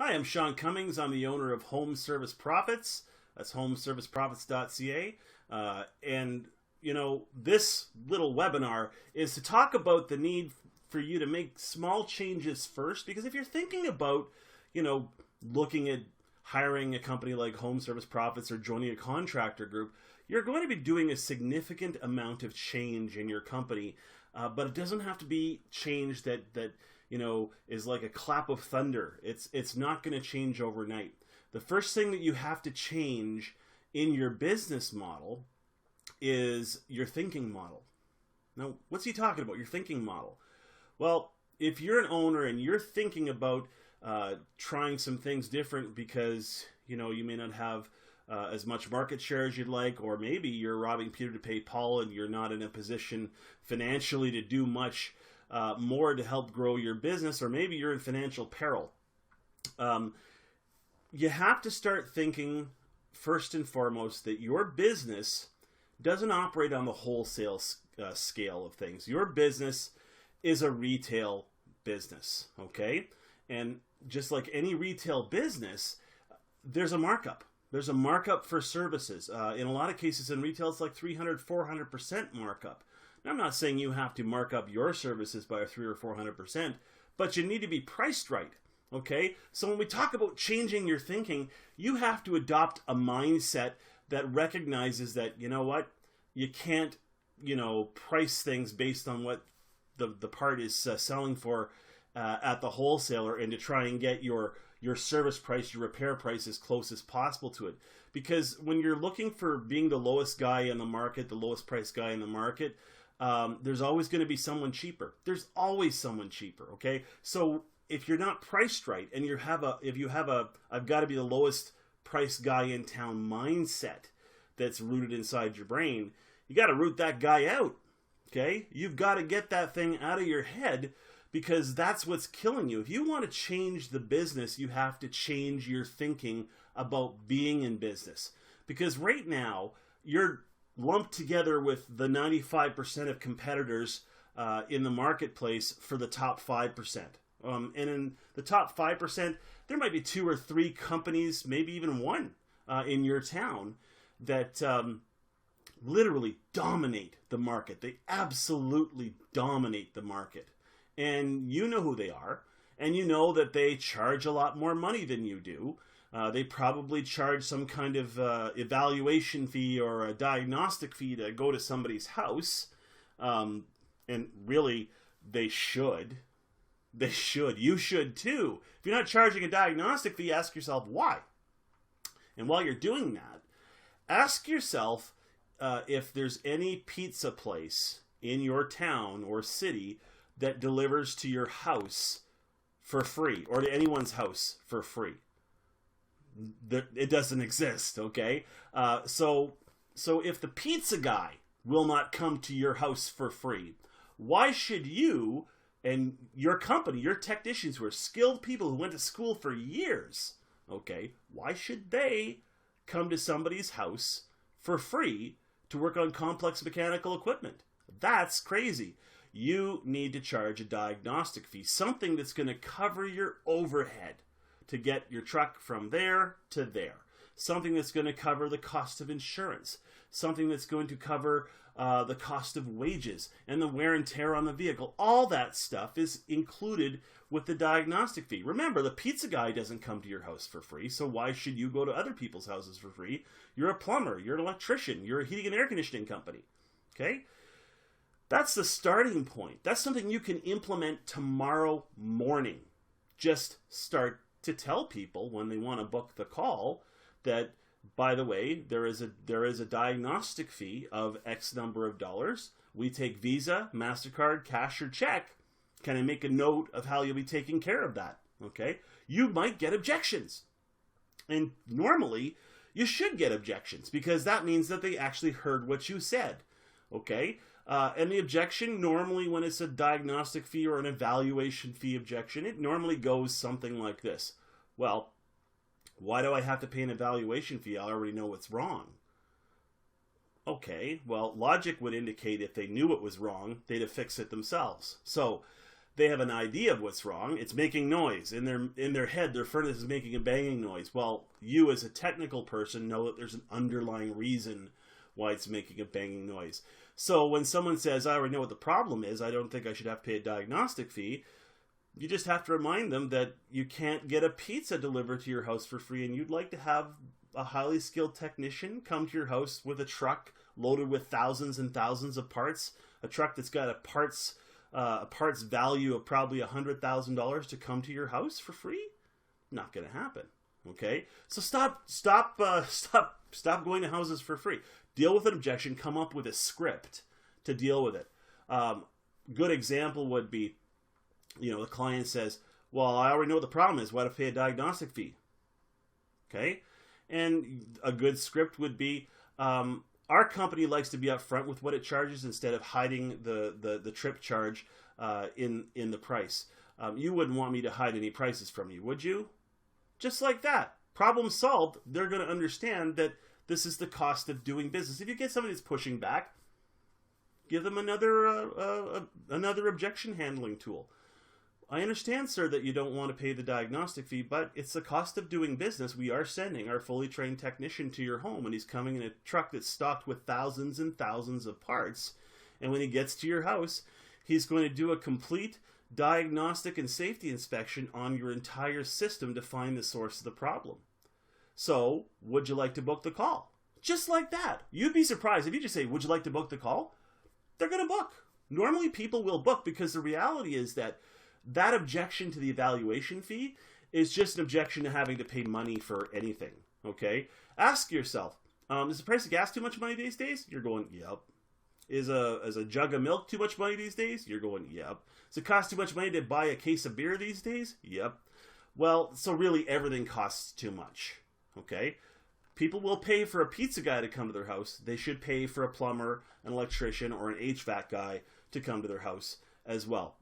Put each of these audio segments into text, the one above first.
Hi, I'm Sean Cummings. I'm the owner of Home Service Profits. That's homeserviceprofits.ca. This little webinar is to talk about the need for you to make small changes first. Because if you're thinking about, looking at hiring a company like Home Service Profits or joining a contractor group, you're going to be doing a significant amount of change in your company. But it doesn't have to be change that is like a clap of thunder. It's not going to change overnight. The first thing that you have to change in your business model is your thinking model. Now, what's he talking about? Your thinking model. Well, if you're an owner and you're thinking about trying some things different because you may not have as much market share as you'd like, or maybe you're robbing Peter to pay Paul and you're not in a position financially to do much more to help grow your business, or maybe you're in financial peril. You have to start thinking first and foremost that your business doesn't operate on the wholesale scale of things. Your business is a retail business, okay? And just like any retail business, there's a markup. There's a markup for services. In a lot of cases in retail, it's like 300, 400% markup. Now, I'm not saying you have to mark up your services by 300 or 400%, but you need to be priced right, okay? So when we talk about changing your thinking, you have to adopt a mindset that recognizes that, you can't, price things based on what the part is selling for at the wholesaler, and to try and get your service price, your repair price as close as possible to it. Because when you're looking for being the lowest guy in the market, the lowest price guy in the market, there's always going to be someone cheaper. There's always someone cheaper, okay? So if you're not priced right, and if you have a I've got to be the lowest price guy in town mindset that's rooted inside your brain, you got to root that guy out, okay? You've got to get that thing out of your head, because that's what's killing you. If you want to change the business, you have to change your thinking about being in business. Because right now, you're lumped together with the 95% of competitors in the marketplace for the top 5%. And in the top 5%, there might be 2 or 3 companies, maybe even one in your town that literally dominate the market. They absolutely dominate the market. And you know who they are, and you know that they charge a lot more money than you do. They probably charge some kind of evaluation fee or a diagnostic fee to go to somebody's house. And really, they should. They should. You should too. If you're not charging a diagnostic fee, ask yourself why. And while you're doing that, ask yourself if there's any pizza place in your town or city that delivers to your house for free, or to anyone's house for free. It doesn't exist, okay? So if the pizza guy will not come to your house for free, why should you and your company, your technicians who are skilled people who went to school for years, okay, why should they come to somebody's house for free to work on complex mechanical equipment? That's crazy. You need to charge a diagnostic fee, something that's going to cover your overhead to get your truck from there to there, something that's going to cover the cost of insurance, something that's going to cover the cost of wages and the wear and tear on the vehicle. All that stuff is included with the diagnostic fee. Remember, the pizza guy doesn't come to your house for free, so why should you go to other people's houses for free? You're a plumber, you're an electrician, you're a heating and air conditioning company, okay? That's the starting point. That's something you can implement tomorrow morning. Just start to tell people when they want to book the call that, by the way, there is a diagnostic fee of X number of dollars. We take Visa, MasterCard, cash, or check. Can I make a note of how you'll be taking care of that? Okay? You might get objections. And normally, you should get objections, because that means that they actually heard what you said. Okay? And the objection, normally when it's a diagnostic fee or an evaluation fee objection, it normally goes something like this. Well, why do I have to pay an evaluation fee? I already know what's wrong. Okay, well, logic would indicate if they knew it was wrong, they'd have fixed it themselves. So they have an idea of what's wrong. It's making noise. In their head, their furnace is making a banging noise. Well, you as a technical person know that there's an underlying reason why it's making a banging noise. So when someone says, I already know what the problem is, I don't think I should have to pay a diagnostic fee, you just have to remind them that you can't get a pizza delivered to your house for free, and you'd like to have a highly skilled technician come to your house with a truck loaded with thousands and thousands of parts, a truck that's got a parts value of probably $100,000 to come to your house for free? Not going to happen. Okay, so stop going to houses for free. Deal with an objection. Come up with a script to deal with it. Good example would be, the client says, "Well, I already know what the problem is. Why do I pay a diagnostic fee?" Okay, and a good script would be, our company likes to be upfront with what it charges instead of hiding the trip charge in the price. You wouldn't want me to hide any prices from you, would you? Just like that. Problem solved. They're going to understand that this is the cost of doing business. If you get somebody that's pushing back, give them another objection handling tool. I understand, sir, that you don't want to pay the diagnostic fee, but it's the cost of doing business. We are sending our fully trained technician to your home, and he's coming in a truck that's stocked with thousands and thousands of parts. And when he gets to your house, he's going to do a complete diagnostic and safety inspection on your entire system to find the source of the problem. So, would you like to book the call? Just like that. You'd be surprised if you just say, would you like to book the call? They're going to book. Normally people will book because the reality is that objection to the evaluation fee is just an objection to having to pay money for anything, okay? Ask yourself, is the price of gas too much money these days? You're going, yep. Is a jug of milk too much money these days? You're going, yep. Does it cost too much money to buy a case of beer these days? Yep. Well, so really everything costs too much, okay? People will pay for a pizza guy to come to their house. They should pay for a plumber, an electrician, or an HVAC guy to come to their house as well.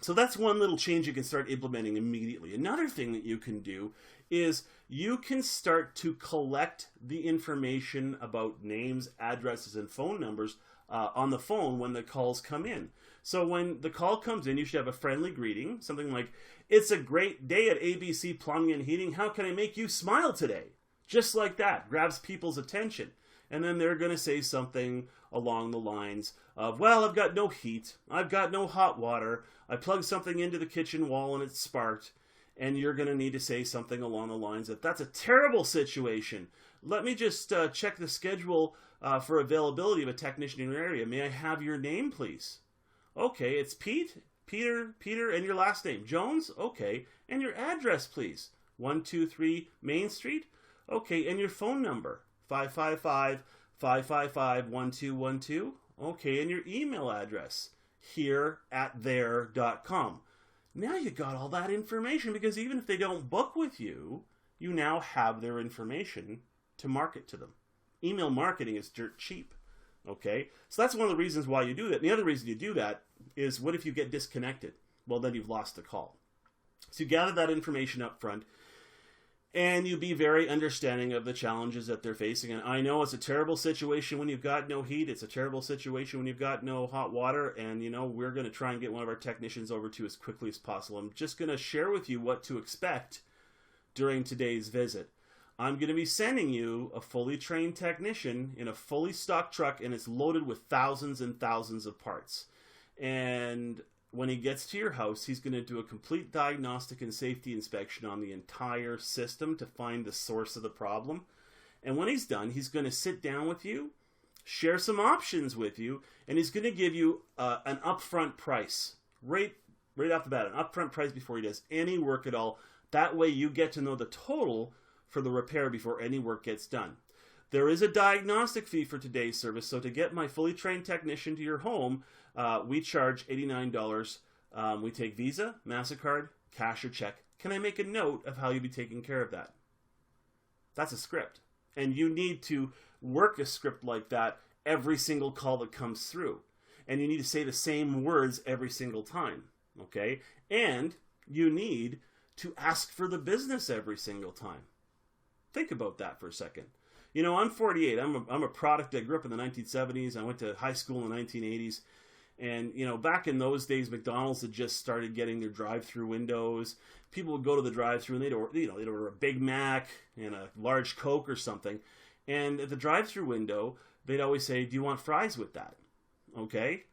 So that's one little change you can start implementing immediately. Another thing that you can do is you can start to collect the information about names, addresses, and phone numbers on the phone when the calls come in. So when the call comes in, you should have a friendly greeting, something like, "It's a great day at ABC Plumbing and Heating. How can I make you smile today?" Just like that, grabs people's attention. And then they're going to say something along the lines of, "Well, I've got no heat. I've got no hot water. I plugged something into the kitchen wall and it sparked." And you're going to need to say something along the lines of, "That's a terrible situation. Let me just check the schedule for availability of a technician in your area. May I have your name, please?" "Okay, it's Peter, and your last name. Jones? Okay, and your address, please." 123 Main Street? Okay, and your phone number? 555-555-1212. Okay, and your email address? here@there.com. Now you got all that information, because even if they don't book with you, you now have their information to market to them. Email marketing is dirt cheap. Okay, so that's one of the reasons why you do that. And the other reason you do that is, what if you get disconnected? Well, then you've lost the call. So you gather that information up front, and you be very understanding of the challenges that they're facing. And I know it's a terrible situation when you've got no heat. It's a terrible situation when you've got no hot water. And, we're going to try and get one of our technicians over to you as quickly as possible. I'm just going to share with you what to expect during today's visit. I'm going to be sending you a fully trained technician in a fully stocked truck, and it's loaded with thousands and thousands of parts. And when he gets to your house, he's going to do a complete diagnostic and safety inspection on the entire system to find the source of the problem. And when he's done, he's going to sit down with you, share some options with you, and he's going to give you an upfront price, right off the bat, an upfront price before he does any work at all. That way you get to know the total for the repair before any work gets done. There is a diagnostic fee for today's service, so to get my fully trained technician to your home, we charge $89. We take Visa, MasterCard, cash, or check. Can I make a note of how you'll be taking care of that? That's a script. And you need to work a script like that every single call that comes through. And you need to say the same words every single time. Okay? And you need to ask for the business every single time. Think about that for a second. I'm 48. I'm a product. I grew up in the 1970s. I went to high school in the 1980s. And, you know, back in those days, McDonald's had just started getting their drive-through windows. People would go to the drive-through and they'd order a Big Mac and a large Coke or something. And at the drive-through window, they'd always say, "Do you want fries with that?" Okay?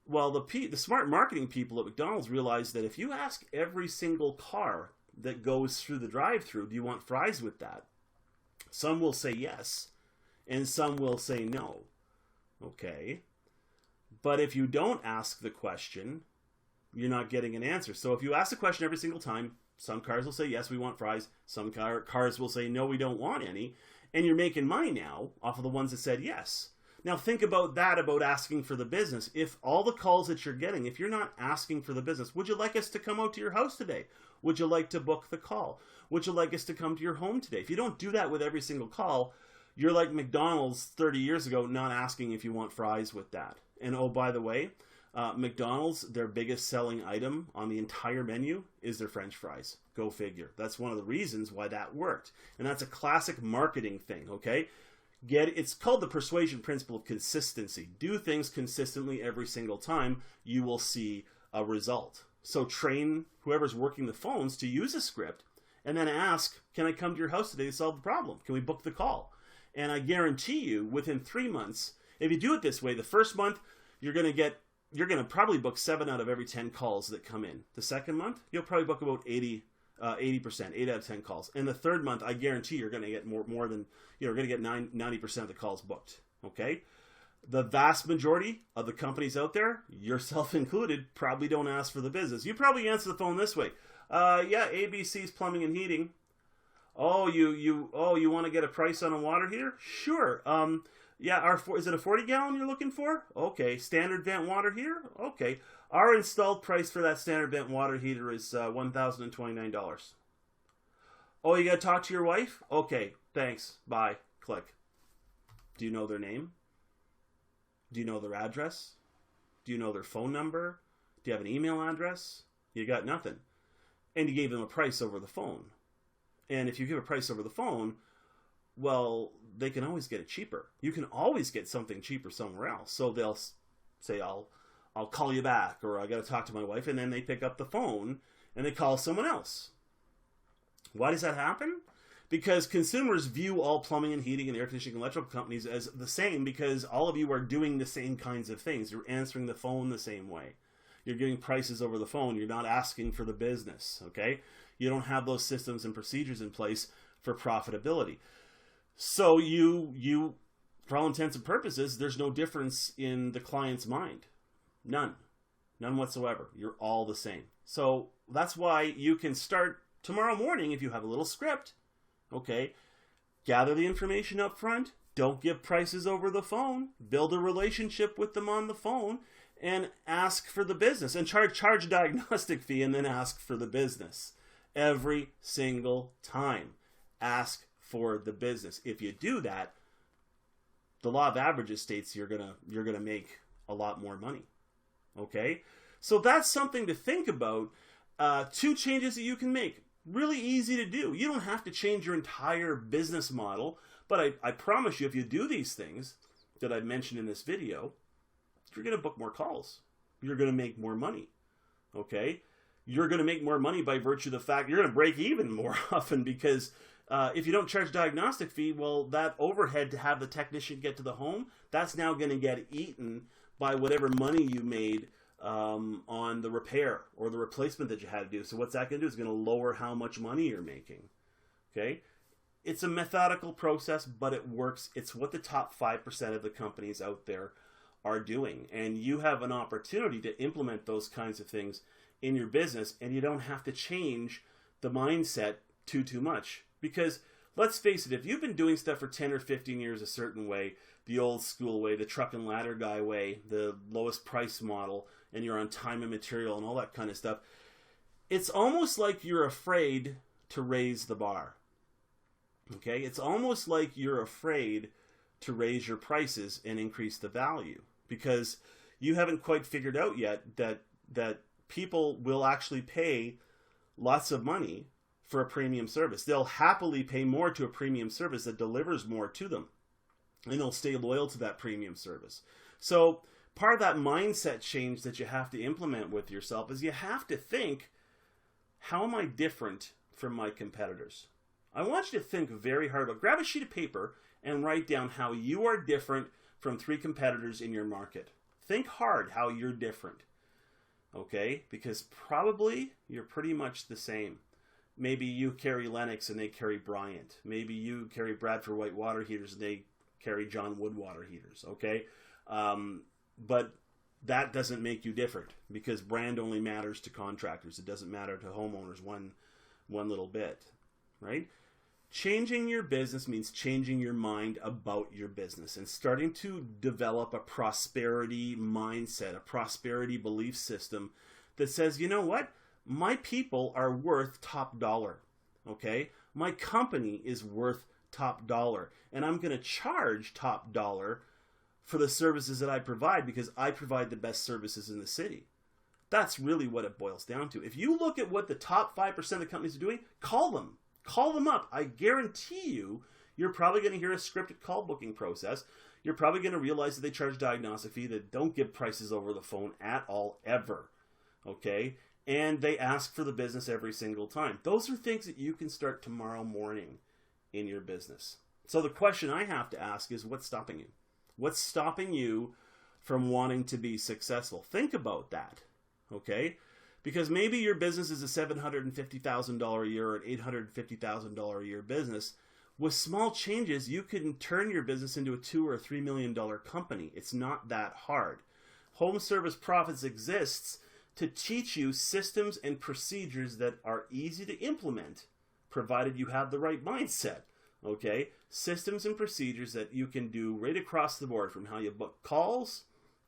Well, the smart marketing people at McDonald's realized that if you ask every single car that goes through the drive-through, "Do you want fries with that?" some will say yes, and some will say no. Okay? But if you don't ask the question, you're not getting an answer. So if you ask the question every single time, some cars will say, "Yes, we want fries." Some cars will say, "No, we don't want any." And you're making money now off of the ones that said yes. Now think about that, about asking for the business. If all the calls that you're getting, if you're not asking for the business, would you like us to come out to your house today? Would you like to book the call? Would you like us to come to your home today? If you don't do that with every single call, you're like McDonald's 30 years ago, not asking if you want fries with that. And oh, by the way, McDonald's, their biggest selling item on the entire menu is their French fries. Go figure. That's one of the reasons why that worked. And that's a classic marketing thing, okay? It's called the persuasion principle of consistency. Do things consistently every single time, you will see a result. So train whoever's working the phones to use a script and then ask, "Can I come to your house today to solve the problem? Can we book the call?" And I guarantee you, within 3 months, if you do it this way, the first month, you're going to probably book 7 out of every 10 calls that come in. The second month, you'll probably book about 80%, 8 out of 10 calls. And the third month, I guarantee you're going to get more than, you're going to get 90% of the calls booked. Okay? The vast majority of the companies out there, yourself included, probably don't ask for the business. You probably answer the phone this way. Yeah, ABC's Plumbing and Heating. Oh, you want to get a price on a water heater? Sure. Yeah, is it a 40 gallon you're looking for? Okay. Standard vent water heater? Okay. Our installed price for that standard vent water heater is $1,029. Oh, you got to talk to your wife? Okay. Thanks. Bye. Click. Do you know their name? Do you know their address? Do you know their phone number? Do you have an email address? You got nothing. And you gave them a price over the phone. And if you give a price over the phone, well, they can always get it cheaper. You can always get something cheaper somewhere else. So they'll say, I'll call you back, or I got to talk to my wife, and then they pick up the phone and they call someone else. Why does that happen? Because consumers view all plumbing and heating and air conditioning and electrical companies as the same, because all of you are doing the same kinds of things. You're answering the phone the same way. You're getting prices over the phone. You're not asking for the business, okay? You don't have those systems and procedures in place for profitability. So you, for all intents and purposes, there's no difference in the client's mind. None whatsoever. You're all the same. So that's why you can start tomorrow morning if you have a little script, okay? Gather the information up front. Don't give prices over the phone. Build a relationship with them on the phone and ask for the business, and charge a diagnostic fee and then ask for the business. Every single time, ask for the business. If you do that, the law of averages states you're gonna make a lot more money. Okay, so that's something to think about. 2 changes that you can make. Really easy to do. You don't have to change your entire business model, but I promise you, if you do these things that I mentioned in this video, you're going to book more calls. You're going to make more money. Okay? You're going to make more money by virtue of the fact you're going to break even more often, because if you don't charge diagnostic fee, well, that overhead to have the technician get to the home, that's now going to get eaten by whatever money you made on the repair or the replacement that you had to do. So what's that going to do? It's going to lower how much money you're making. Okay? It's a methodical process, but it works. It's what the top 5% of the companies out there are doing. And you have an opportunity to implement those kinds of things in your business, and you don't have to change the mindset too much. Because let's face it, if you've been doing stuff for 10 or 15 years a certain way, the old school way, the truck and ladder guy way, the lowest price model, and you're on time and material and all that kind of stuff, it's almost like you're afraid to raise the bar. Okay? It's almost like you're afraid to raise your prices and increase the value, because you haven't quite figured out yet that people will actually pay lots of money for a premium service. They'll happily pay more to a premium service that delivers more to them, and they'll stay loyal to that premium service. So part of that mindset change that you have to implement with yourself is you have to think, how am I different from my competitors? I want you to think very hard about, grab a sheet of paper and write down how you are different from 3 competitors in your market. Think hard how you're different, okay? Because probably you're pretty much the same. Maybe you carry Lennox and they carry Bryant. Maybe you carry Bradford White water heaters and they carry John Wood water heaters, okay? But that doesn't make you different, because brand only matters to contractors. It doesn't matter to homeowners one little bit, right? Changing your business means changing your mind about your business and starting to develop a prosperity mindset, a prosperity belief system that says, you know what? My people are worth top dollar, okay? My company is worth top dollar, and I'm going to charge top dollar for the services that I provide, because I provide the best services in the city. That's really what it boils down to. If you look at what the top 5% of companies are doing, call them. Call them up. I guarantee you, you're probably going to hear a scripted call booking process. You're probably going to realize that they charge diagnostic fee, that don't give prices over the phone at all, ever. Okay? And they ask for the business every single time. Those are things that you can start tomorrow morning in your business. So the question I have to ask is, what's stopping you? What's stopping you from wanting to be successful? Think about that. Okay? Because maybe your business is a $750,000 a year or an $850,000 a year business. With small changes, you can turn your business into a $2 or $3 million company. It's not that hard. Home Service Profits exists to teach you systems and procedures that are easy to implement, provided you have the right mindset. Okay? Systems and procedures that you can do right across the board, from how you book calls,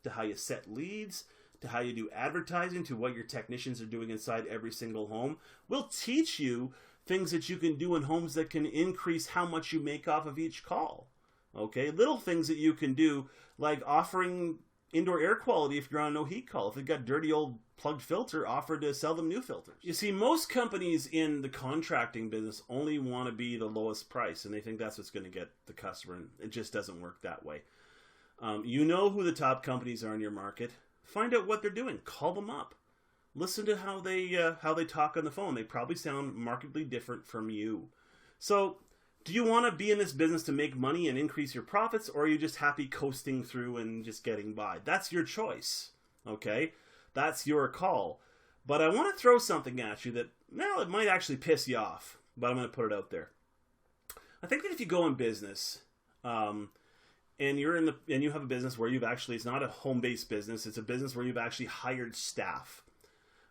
to how you set leads, to how you do advertising, to what your technicians are doing inside every single home. We'll teach you things that you can do in homes that can increase how much you make off of each call. Okay? Little things that you can do, like offering indoor air quality if you're on a no heat call. If they've got dirty old plugged filter, offer to sell them new filters. You see, most companies in the contracting business only want to be the lowest price, and they think that's what's going to get the customer, and it just doesn't work that way. You know who the top companies are in your market. Find out what they're doing. Call them up. Listen to how they talk on the phone. They probably sound markedly different from you. So, do you want to be in this business to make money and increase your profits, or are you just happy coasting through and just getting by? That's your choice, okay? That's your call. But I want to throw something at you that, well, it might actually piss you off, but I'm going to put it out there. I think that if you go in business, and you have a business where you've actually, it's not a home-based business, it's a business where you've actually hired staff.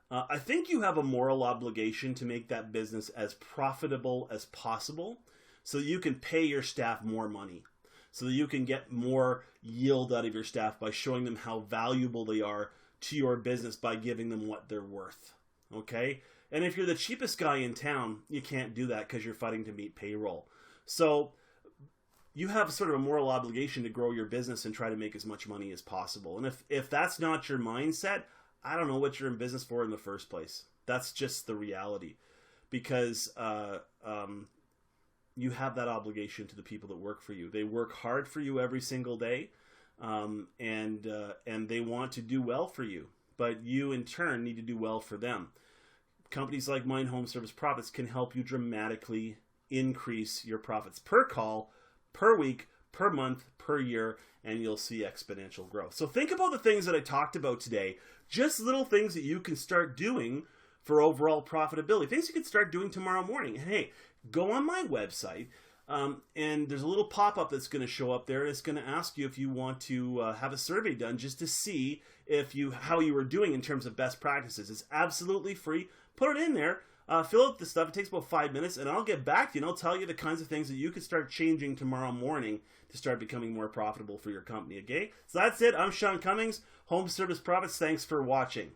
I think you have a moral obligation to make that business as profitable as possible, so you can pay your staff more money, so that you can get more yield out of your staff by showing them how valuable they are to your business by giving them what they're worth, okay? And if you're the cheapest guy in town, you can't do that because you're fighting to meet payroll. So you have sort of a moral obligation to grow your business and try to make as much money as possible. And if that's not your mindset, I don't know what you're in business for in the first place. That's just the reality, because you have that obligation to the people that work for you. They work hard for you every single day, and they want to do well for you. But you, in turn, need to do well for them. Companies like mine, Home Service Profits, can help you dramatically increase your profits per call, per week, per month, per year, and you'll see exponential growth. So think about the things that I talked about today, just little things that you can start doing for overall profitability, things you can start doing tomorrow morning. And hey, go on my website, and there's a little pop-up that's going to show up there. It's going to ask you if you want to have a survey done just to see how you were doing in terms of best practices. It's absolutely free. Put it in there. Fill out the stuff. It takes about 5 minutes, and I'll get back to you, and I'll tell you the kinds of things that you can start changing tomorrow morning to start becoming more profitable for your company, okay? So that's it. I'm Sean Cummings, Home Service Profits. Thanks for watching.